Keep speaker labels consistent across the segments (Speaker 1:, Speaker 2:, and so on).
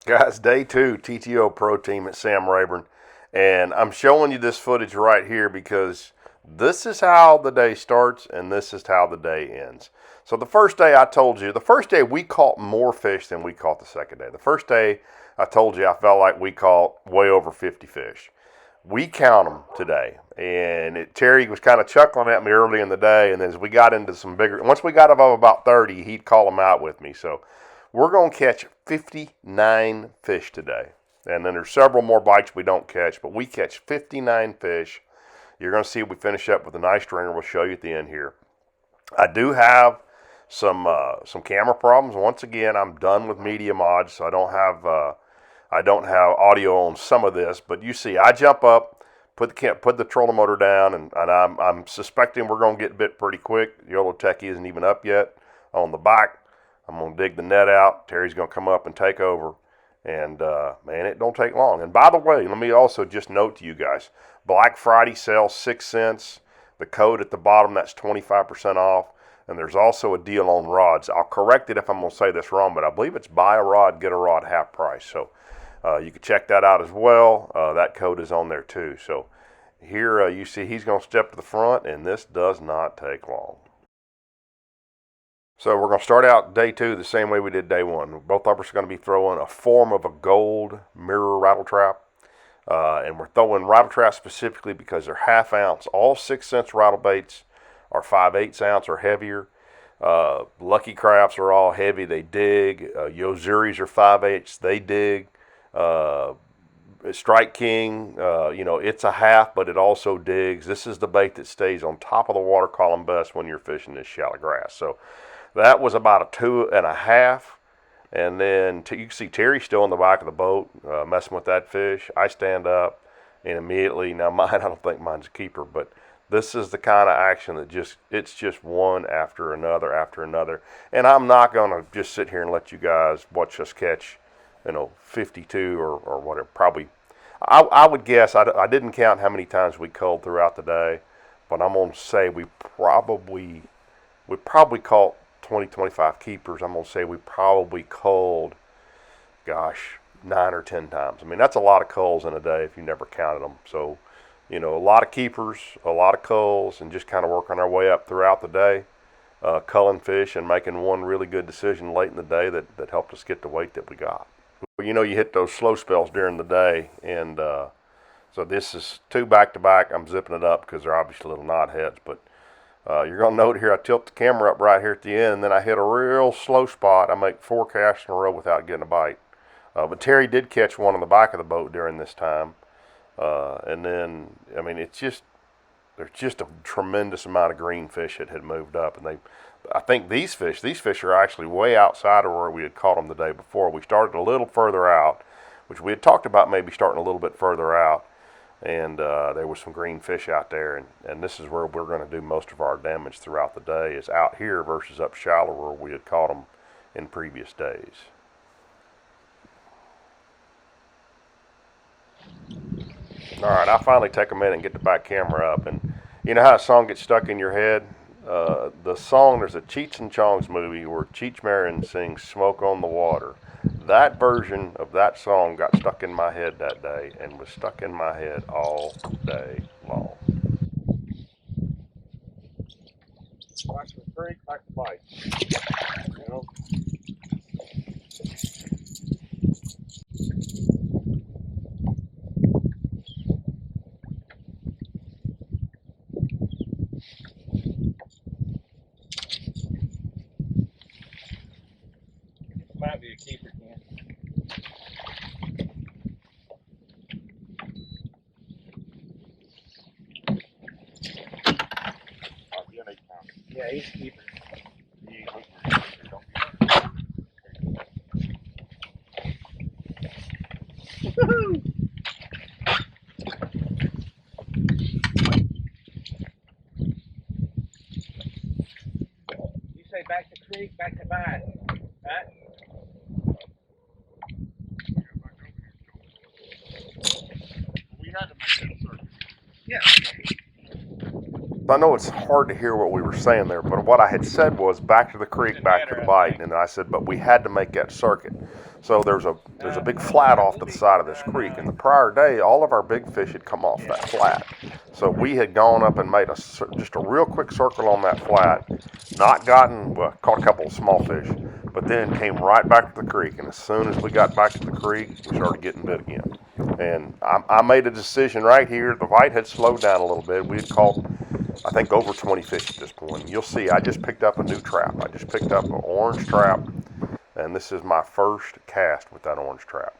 Speaker 1: Guys, day 2, TTO Pro Team at Sam Rayburn. And I'm showing you this footage right here because this is how the day starts and this is how the day ends. So the first day I told you, the first day we caught more fish than we caught the second day. The first day I told you I felt like we caught way over 50 fish. We count them today. And Terry was kind of chuckling at me early in the day. And then as we got into some bigger, once we got above about 30, he'd call them out with me. So we're going to catch 59 fish today. And then there's several more bites we don't catch, but we catch 59 fish. You're going to see we finish up with a nice stringer. We'll show you at the end here. I do have some camera problems. Once again, I'm done with media mods, so I don't have audio on some of this. But you see, I jump up, put the trolling motor down, and I'm suspecting we're going to get bit pretty quick. The YOLO Techie isn't even up yet on the back. I'm going to dig the net out. Terry's going to come up and take over. And, man, it don't take long. And, by the way, let me also just note to you guys, Black Friday sale, 6 cents. The code at the bottom, that's 25% off. And there's also a deal on rods. I'll correct it if I'm going to say this wrong, but I believe it's buy a rod, get a rod, half price. So you can check that out as well. That code is on there, too. So here you see he's going to step to the front, and this does not take long. So we're going to start out day 2 the same way we did day 1. Both of us are going to be throwing a form of a gold mirror rattle trap. And we're throwing rattle traps specifically because they're half ounce. All 6 cents rattle baits are 5/8 ounce or heavier. Lucky Crafts are all heavy. They dig. Yozuris are 5/8. They dig. Strike King, it's a half, but it also digs. This is the bait that stays on top of the water column best when you're fishing this shallow grass. So that was about a 2.5, and then you can see Terry still in the back of the boat messing with that fish. I stand up, and immediately, now mine, I don't think mine's a keeper, but this is the kind of action that it's just one after another. And I'm not going to just sit here and let you guys watch us catch, 52 or whatever. Probably, I would guess, I didn't count how many times we culled throughout the day, but I'm going to say we probably caught 20-25 keepers. I'm going to say we probably culled, 9 or 10 times. I mean, that's a lot of culls in a day if you never counted them. So, a lot of keepers, a lot of culls, and just kind of working our way up throughout the day, culling fish and making one really good decision late in the day that helped us get the weight that we got. You hit those slow spells during the day, and so this is 2 back-to-back. I'm zipping it up because they're obviously little knot heads, but you're going to note here I tilt the camera up right here at the end, and then I hit a real slow spot. I make 4 casts in a row without getting a bite. But Terry did catch one on the back of the boat during this time. And then, I mean, there's just a tremendous amount of green fish that had moved up. And I think these fish are actually way outside of where we had caught them the day before. We started a little further out, which we had talked about maybe starting a little bit further out. And there was some green fish out there, and this is where we're going to do most of our damage throughout the day, is out here versus up shallow where we had caught them in previous days. All right, I finally take a minute and get the back camera up, and you know how a song gets stuck in your head? The song, there's a Cheech and Chong's movie where Cheech Marin sings "Smoke on the Water." That version of that song got stuck in my head that day and was stuck in my head all day long. Watch the creek, like the bite.
Speaker 2: Might be a keeper, Ken. Yeah, he's a keeper. You say back to creek, back to bite, right? We had to make that circle. Yeah.
Speaker 1: I know it's hard to hear what we were saying there, but what I had said was back to the creek, back to the bite, and I said, but we had to make that circuit. So there's a big flat off to the side of this creek, and the prior day, all of our big fish had come off that flat. So we had gone up and made just a real quick circle on that flat, not gotten, well, caught a couple of small fish, but then came right back to the creek. And as soon as we got back to the creek, we started getting bit again. And I made a decision right here. The bite had slowed down a little bit. We had caught, I think, over 20 fish at this point. And you'll see, I just picked up a new trap. I just picked up an orange trap, and this is my first cast with that orange trap.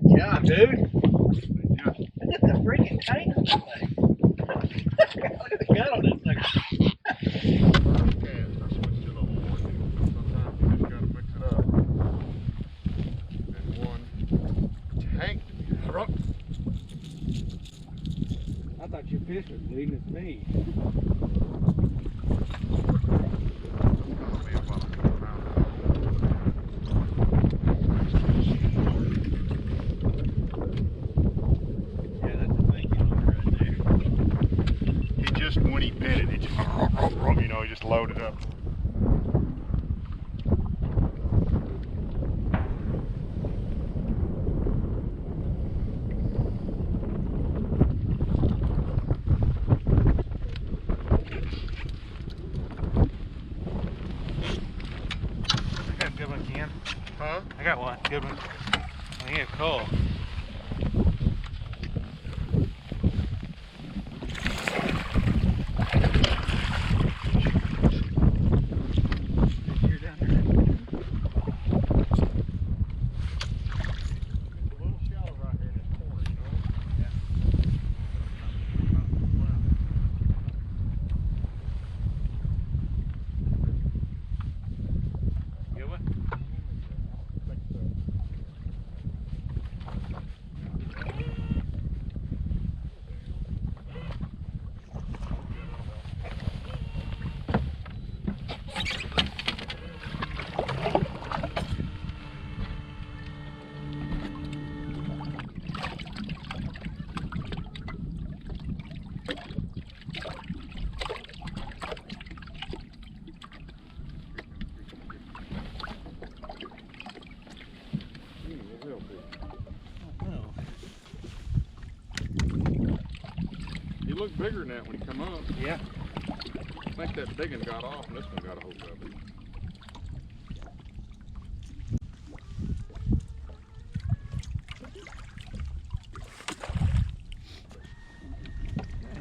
Speaker 2: Yeah, dude. Look at the freaking tank on that thing. Look at the gut on this thing. I thought your fish was bleeding as me.
Speaker 3: When he bit it, it just, you know, he just loaded up.
Speaker 2: I got a good one, Ken.
Speaker 3: Huh?
Speaker 2: I got one. Good one. I think it's cool.
Speaker 3: He looked bigger than that when he come up.
Speaker 2: Yeah.
Speaker 3: I think that big one got off and this one got a hold of it.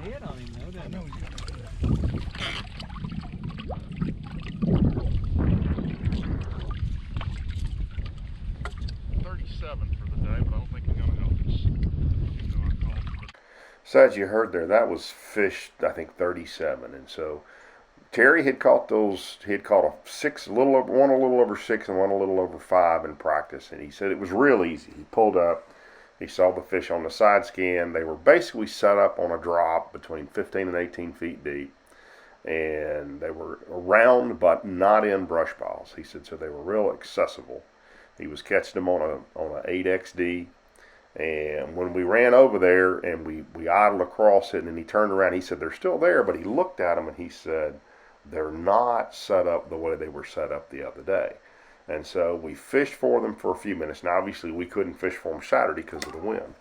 Speaker 2: Head on him though, doesn't it?
Speaker 3: 37 for the day, but I don't think he's going to help us.
Speaker 1: So as you heard there, that was fish, I think 37. And so Terry had caught those. He had caught one a little over 6 and one a little over 5 in practice. And he said it was real easy. He pulled up. He saw the fish on the side scan. They were basically set up on a drop between 15 and 18 feet deep. And they were around but not in brush piles. He said so they were real accessible. He was catching them on a 8XD. And when we ran over there and we idled across it and he turned around, he said they're still there, but he looked at them and he said they're not set up the way they were set up the other day. And so we fished for them for a few minutes. Now, obviously, we couldn't fish for them Saturday because of the wind.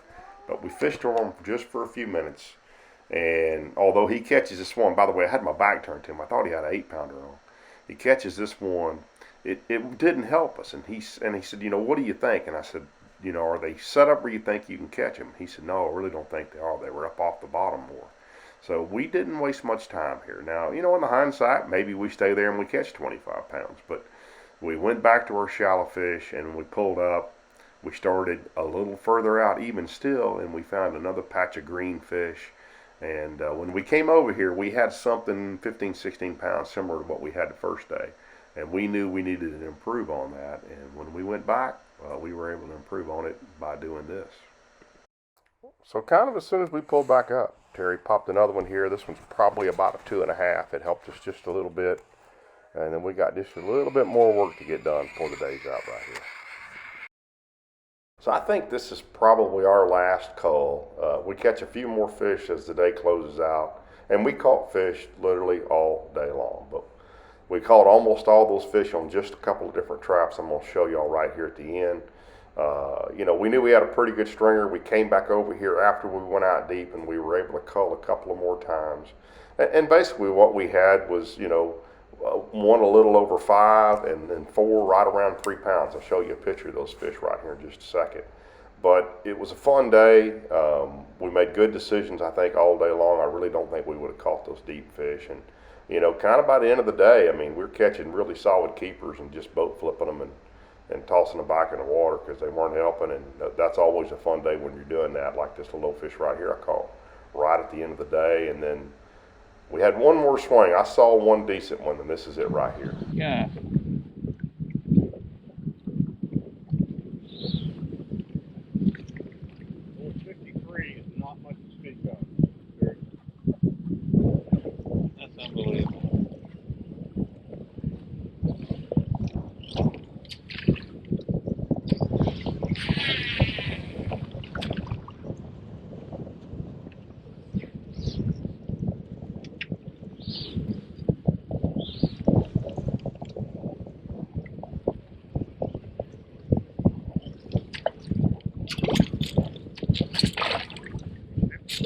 Speaker 1: But we fished on him just for a few minutes. And although he catches this one, by the way, I had my back turned to him. I thought he had an 8-pounder on. He catches this one. It didn't help us. And he said, what do you think? And I said, are they set up where you think you can catch them? He said, no, I really don't think they are. They were up off the bottom more. So we didn't waste much time here. Now, in the hindsight, maybe we stay there and we catch 25 pounds. But we went back to our shallow fish and we pulled up. We started a little further out even still, and we found another patch of green fish. And when we came over here, we had something 15, 16 pounds similar to what we had the first day. And we knew we needed to improve on that. And when we went back, we were able to improve on it by doing this. So kind of as soon as we pulled back up, Terry popped another one here. This one's probably about a 2.5. It helped us just a little bit. And then we got just a little bit more work to get done before the day's out right here. So I think this is probably our last cull. We catch a few more fish as the day closes out. And we caught fish literally all day long. But we caught almost all those fish on just a couple of different traps. I'm going to show y'all right here at the end. We knew we had a pretty good stringer. We came back over here after we went out deep and we were able to cull a couple of more times. And basically what we had was, one a little over 5 and then 4 right around 3 pounds. I'll show you a picture of those fish right here in just a second. But it was a fun day. We made good decisions, I think, all day long. I really don't think we would have caught those deep fish. And, kind of by the end of the day, we're catching really solid keepers and just boat flipping them and tossing them back in the water because they weren't helping. And that's always a fun day when you're doing that, like this little fish right here I caught right at the end of the day. And then we had one more swing. I saw one decent one, and this is it right here.
Speaker 2: Yeah.
Speaker 3: 53 is not much to speak of.
Speaker 2: That's unbelievable.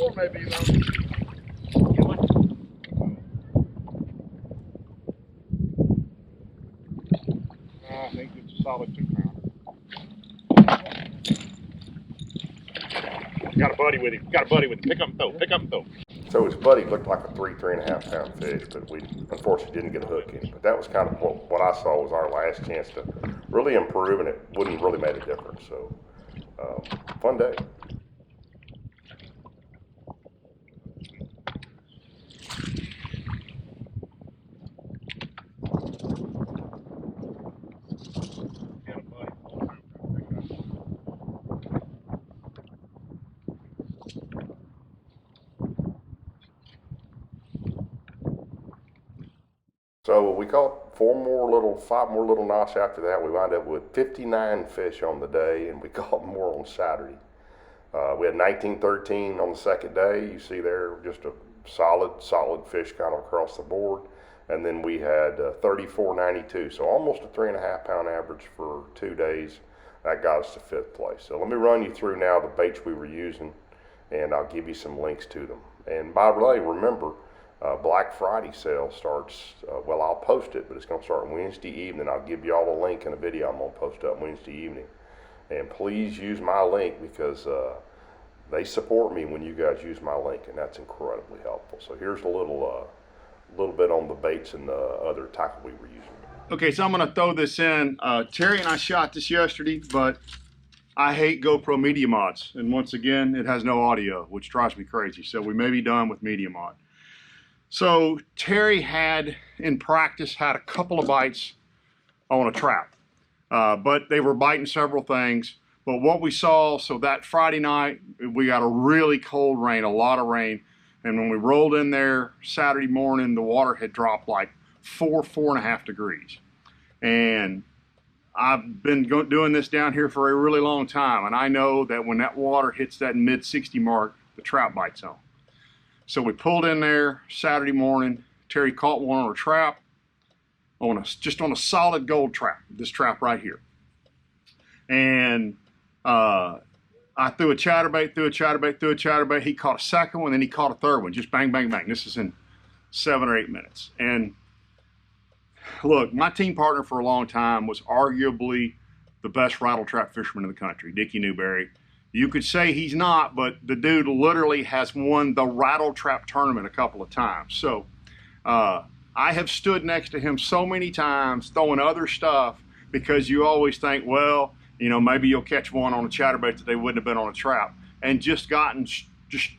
Speaker 3: Or maybe though. I think it's a solid 2-pounder. Got a buddy with him. Pick up and throw.
Speaker 1: So his buddy looked like a 3.5 pound fish, but we unfortunately didn't get a hook in. But that was kind of what I saw was our last chance to really improve, and it wouldn't really made a difference. So, fun day. So we caught 5 more little knots after that. We wound up with 59 fish on the day, and we caught more on Saturday. We had 1913 on the second day. You see there just a solid fish kind of across the board. And then we had 34.92, so almost a 3.5 pound average for 2 days. That got us to 5th place. So let me run you through now the baits we were using, and I'll give you some links to them. And by the way, remember, Black Friday sale starts, I'll post it, but it's going to start Wednesday evening. I'll give you all a link in a video I'm going to post up Wednesday evening. And please use my link because they support me when you guys use my link, and that's incredibly helpful. So here's a little bit on the baits and the other tackle we were using.
Speaker 3: Okay, so I'm going to throw this in. Terry and I shot this yesterday, but I hate GoPro Media Mods. And once again, it has no audio, which drives me crazy. So we may be done with Media Mod. So Terry had, in practice, had a couple of bites on a trap. But they were biting several things. But what we saw, so that Friday night, we got a really cold rain, a lot of rain. And when we rolled in there Saturday morning, the water had dropped like 4.5 degrees. And I've been doing this down here for a really long time. And I know that when that water hits that mid-60 mark, the trout bites on. So we pulled in there Saturday morning. Terry caught one on a trap, just on a solid gold trap, this trap right here. And I threw a chatterbait, threw a chatterbait, threw a chatterbait. He caught a second one, then he caught a third one. Just bang, bang, bang. This is in 7 or 8 minutes. And look, my team partner for a long time was arguably the best rattle trap fisherman in the country, Dickie Newberry. You could say he's not, but the dude literally has won the rattle trap tournament a couple of times. So I have stood next to him so many times throwing other stuff because you always think, well, you know, maybe you'll catch one on a chatterbait that they wouldn't have been on a trap, and just gotten just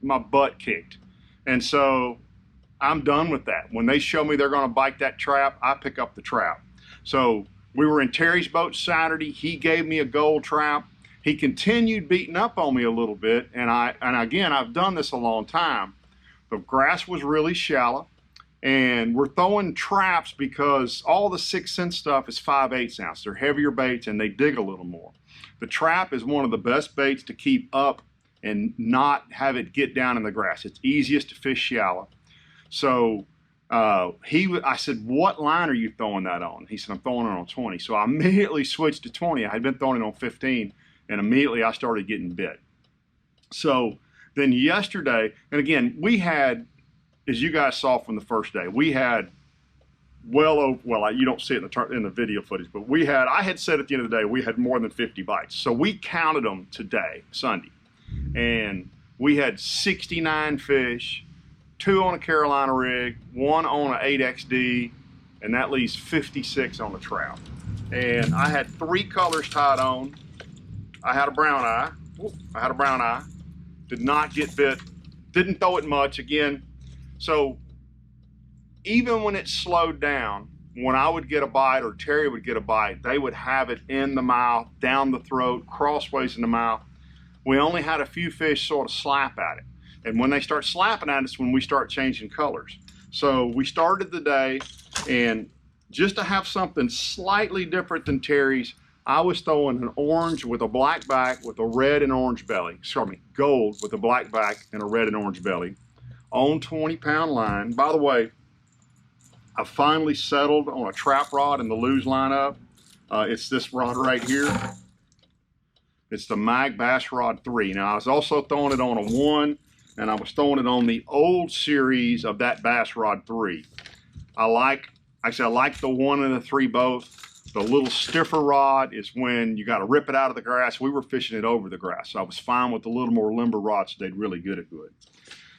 Speaker 3: my butt kicked. And so I'm done with that. When they show me they're going to bite that trap, I pick up the trap. So we were in Terry's boat Saturday. He gave me a gold trap. He continued beating up on me a little bit, and again, I've done this a long time. The grass was really shallow, and we're throwing traps because all the 6 cent stuff is 5/8 ounce. They're heavier baits and they dig a little more. The trap is one of the best baits to keep up and not have it get down in the grass. It's easiest to fish shallow. So I said, what line are you throwing that on? He said, I'm throwing it on 20. So I immediately switched to 20. I had been throwing it on 15, and immediately I started getting bit. So then yesterday, and again, we had, as you guys saw from the first day, we had well over, well, you don't see it in the video footage, but I had said at the end of the day, we had more than 50 bites. So we counted them today, Sunday, and we had 69 fish, 2 on a Carolina rig, 1 on an 8XD, and that leaves 56 on the trout. And I had 3 colors tied on. I had a brown eye. Did not get bit. Didn't throw it much again. So even when it slowed down, when I would get a bite or Terry would get a bite, they would have it in the mouth, down the throat, crossways in the mouth. We only had a few fish sort of slap at it. And when they start slapping at us, when we start changing colors. So we started the day, and just to have something slightly different than Terry's, I was throwing an orange with a black back with a red and orange belly. Gold with a black back and a red and orange belly on 20-pound line. By the way, I finally settled on a trap rod in the Lew's lineup. It's this rod right here. It's the Mag Bass Rod 3. Now, I was also throwing it on a 1, and I was throwing it on the old series of that Bass Rod 3. I like the 1 and the 3 both. The little stiffer rod is when you got to rip it out of the grass. We were fishing it over the grass, so I was fine with the little more limber rods. They'd really good.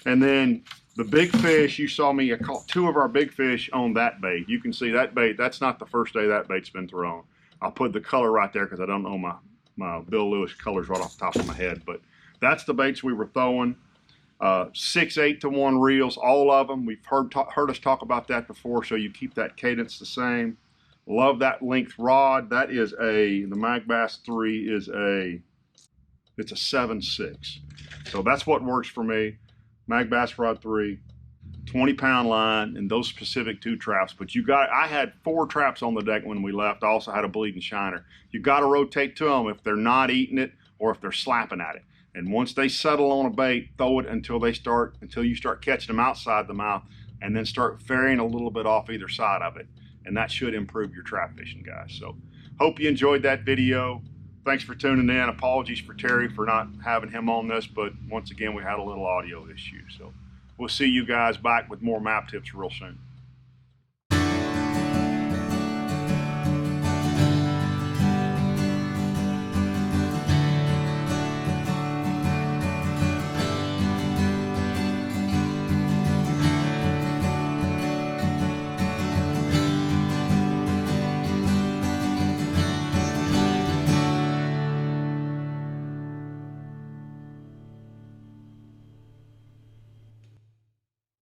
Speaker 3: And then the big fish, you saw me, I caught 2 of our big fish on that bait. You can see that bait, that's not the first day that bait's been thrown. I'll put the color right there because I don't know my Bill Lewis colors right off the top of my head, but that's the baits we were throwing. 6 8-to-1 reels, all of them. We've heard us talk about that before, so you keep that cadence the same. Love that length rod. That is the Mag Bass 3 is it's a 7/6. So that's what works for me. Mag Bass Rod 3, 20-pound line, and those specific 2 traps. But I had 4 traps on the deck when we left. I also had a bleeding shiner. You got to rotate to them if they're not eating it or if they're slapping at it. And once they settle on a bait, throw it until you start catching them outside the mouth, and then start varying a little bit off either side of it. And that should improve your trap fishing, guys. So hope you enjoyed that video. Thanks for tuning in. Apologies for Terry for not having him on this, but once again, we had a little audio issue. So we'll see you guys back with more map tips real soon.